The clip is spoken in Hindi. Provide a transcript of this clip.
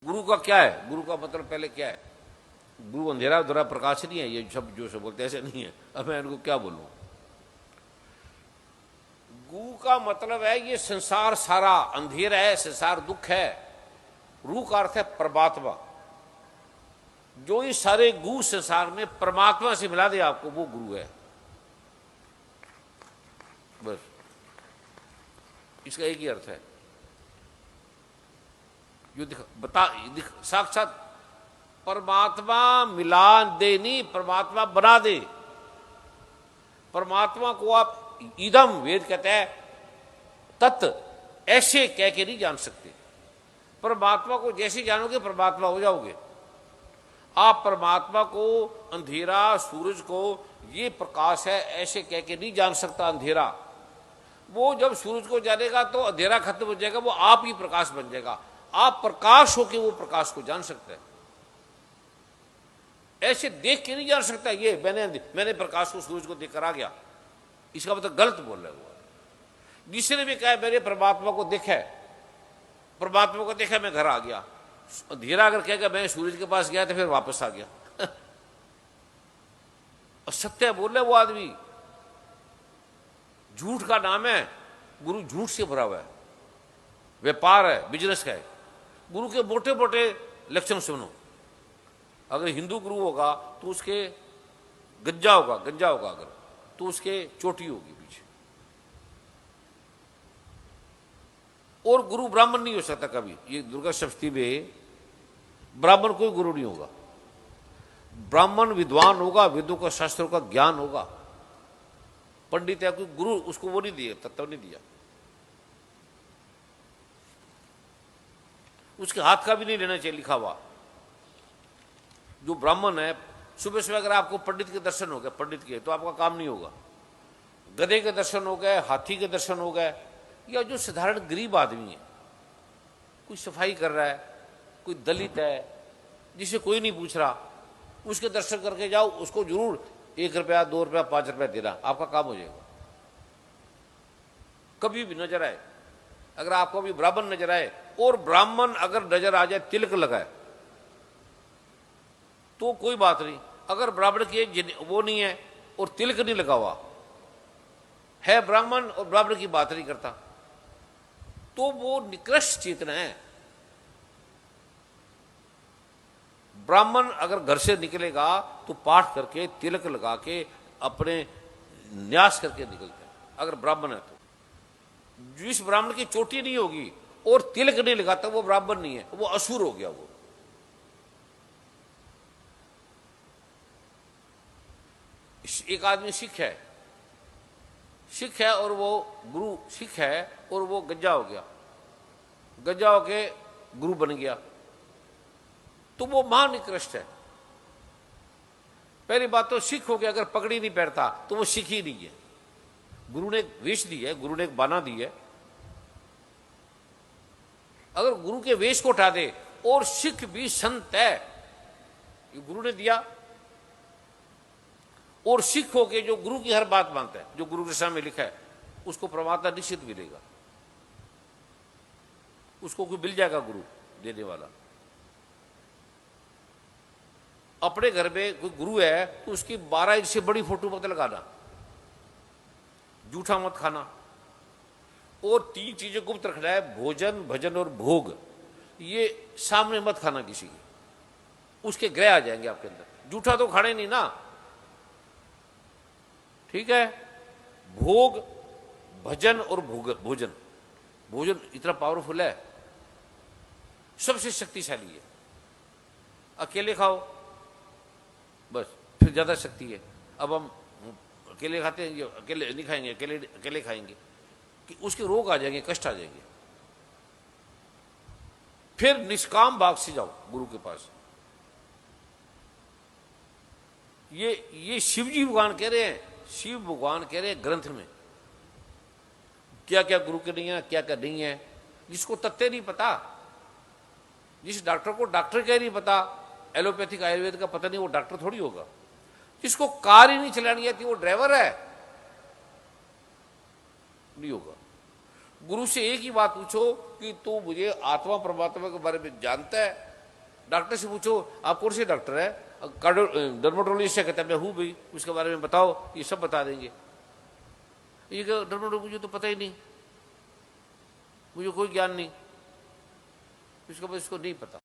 गुरु का क्या है? गुरु का मतलब पहले क्या है? गुरु अंधेरा उधरा प्रकाश नहीं है, ये सब जो सब बोलते ऐसे नहीं है। अब मैं इनको क्या बोलूं? गुरु का मतलब है ये संसार सारा अंधेरा है, संसार दुख है। रूह का अर्थ है परमात्मा। जो ये सारे गु संसार में परमात्मा से मिला दे आपको, वो गुरु है। बस इसका एक ही अर्थ है। जो साक्षात परमात्मा मिला दे, नहीं परमात्मा बना दे। परमात्मा को आप इदम, वेद कहता है तत्, ऐसे कह के नहीं जान सकते। परमात्मा को जैसे जानोगे परमात्मा हो जाओगे। आप परमात्मा को, अंधेरा, सूरज को ये प्रकाश है ऐसे कह के नहीं जान सकता अंधेरा। वो जब सूरज को जानेगा तो अंधेरा खत्म हो जाएगा, वो आप ही प्रकाश बन जाएगा। आप प्रकाश होके वो प्रकाश को जान सकते हैं। ऐसे देख के नहीं जान सकता ये मैंने प्रकाश को, सूरज को देखकर आ गया, इसका मतलब गलत बोल रहे हो। जिसने भी कहा मैंने परमात्मा को देखा है, परमात्मा को देखा मैं घर आ गया, अंधेरा अगर कहेगा मैं सूरज के पास गया तो फिर वापस आ गया। और सत्य बोल रहे वो आदमी। झूठ का नाम है गुरु, झूठ से भरा हुआ है, व्यापार है, बिजनेस है। गुरु के मोटे मोटे लक्षण सुनो। अगर हिंदू गुरु होगा तो उसके गंजा होगा अगर तो उसके चोटी होगी पीछे। और गुरु ब्राह्मण नहीं हो सकता कभी। ये दुर्गा सप्तमी में ब्राह्मण कोई गुरु नहीं होगा। ब्राह्मण विद्वान होगा, वेदों का, शास्त्रों का ज्ञान होगा, पंडित या कोई गुरु उसको वो नहीं दिया, तत्व नहीं दिया। उसके हाथ का भी नहीं लेना चाहिए लिखा हुआ। जो ब्राह्मण है, सुबह सुबह अगर आपको पंडित के दर्शन हो गए, पंडित के, तो आपका काम नहीं होगा। गधे के दर्शन हो गए, हाथी के दर्शन हो गए, या जो साधारण गरीब आदमी है, कोई सफाई कर रहा है, कोई दलित है जिसे कोई नहीं पूछ रहा, उसके दर्शन करके जाओ, उसको जरूर 1 रुपया, 2 रुपया, 5 रुपया देना, आपका काम हो जाएगा। कभी भी नजर आए, अगर आपको भी ब्राह्मण नजर आए, और ब्राह्मण अगर नजर आ जाए तिलक लगाए तो कोई बात नहीं। अगर ब्राह्मण की वो नहीं है और तिलक नहीं लगा हुआ है, ब्राह्मण और ब्राह्मण की बात नहीं करता, तो वो निकृष्ट चेतना है। ब्राह्मण अगर घर से निकलेगा तो पाठ करके, तिलक लगा के, अपने न्यास करके निकलते हैं, अगर ब्राह्मण है तो। जिस ब्राह्मण की चोटी नहीं होगी और तिलक नहीं लगाता वो ब्राह्मण नहीं है, वो असुर हो गया। वो एक आदमी सिख है और वो गुरु, सिख है और वो गज्जा हो गया, गज्जा होके गुरु बन गया, तो वो महानिकृष्ट है। पहली बात तो सिख हो गया, अगर पगड़ी नहीं पहनता तो वो सिख ही नहीं है। गुरु ने एक वेश दी है, गुरु ने एक बाना दी है। अगर गुरु के वेश को उठा दे, और सिख भी संत है, ये गुरु ने दिया, और सिख होके जो गुरु की हर बात मानता है, जो गुरु दशा में लिखा है, उसको परमात्मा निश्चित मिलेगा। उसको कोई मिल जाएगा गुरु देने वाला। अपने घर में कोई गुरु है तो उसकी 12 इंच से बड़ी फोटो मत लगाना, जूठा मत खाना, और 3 चीजें गुप्त रखना है, भोजन, भजन और भोग। ये सामने मत खाना किसी के, उसके ग्रह आ जाएंगे आपके अंदर। जूठा तो खाने नहीं ना, ठीक है। भोग, भजन और भोजन, भोजन इतना पावरफुल है, सबसे शक्तिशाली है। अकेले खाओ बस, फिर ज्यादा शक्ति है। अब हम अकेले खाते हैं, अकेले नहीं खाएंगे, अकेले खाएंगे कि उसके रोग आ जाएंगे, कष्ट आ जाएंगे। फिर निष्काम भाव से जाओ गुरु के पास। ये शिव जी भगवान कह रहे हैं, शिव भगवान कह रहे हैं ग्रंथ में क्या क्या गुरु के नहीं है, क्या क्या नहीं है। जिसको तथ्य नहीं पता, जिस डॉक्टर को डॉक्टर क्या नहीं पता, एलोपैथिक आयुर्वेद का पता नहीं, वो डॉक्टर थोड़ी होगा। जिसको कार ही नहीं चलानी आती वो ड्राइवर है, नहीं होगा। गुरु से एक ही बात पूछो कि तू मुझे आत्मा परमात्मा के बारे में जानता है? डॉक्टर से पूछो आप कौन से डॉक्टर है, डर्माटोलॉजिस्ट से कहते हैं मैं हूँ भाई, उसके बारे में बताओ, ये सब बता देंगे। ये डर्माटोलॉजी मुझे तो पता ही नहीं, मुझे कोई ज्ञान नहीं, इसको नहीं पता।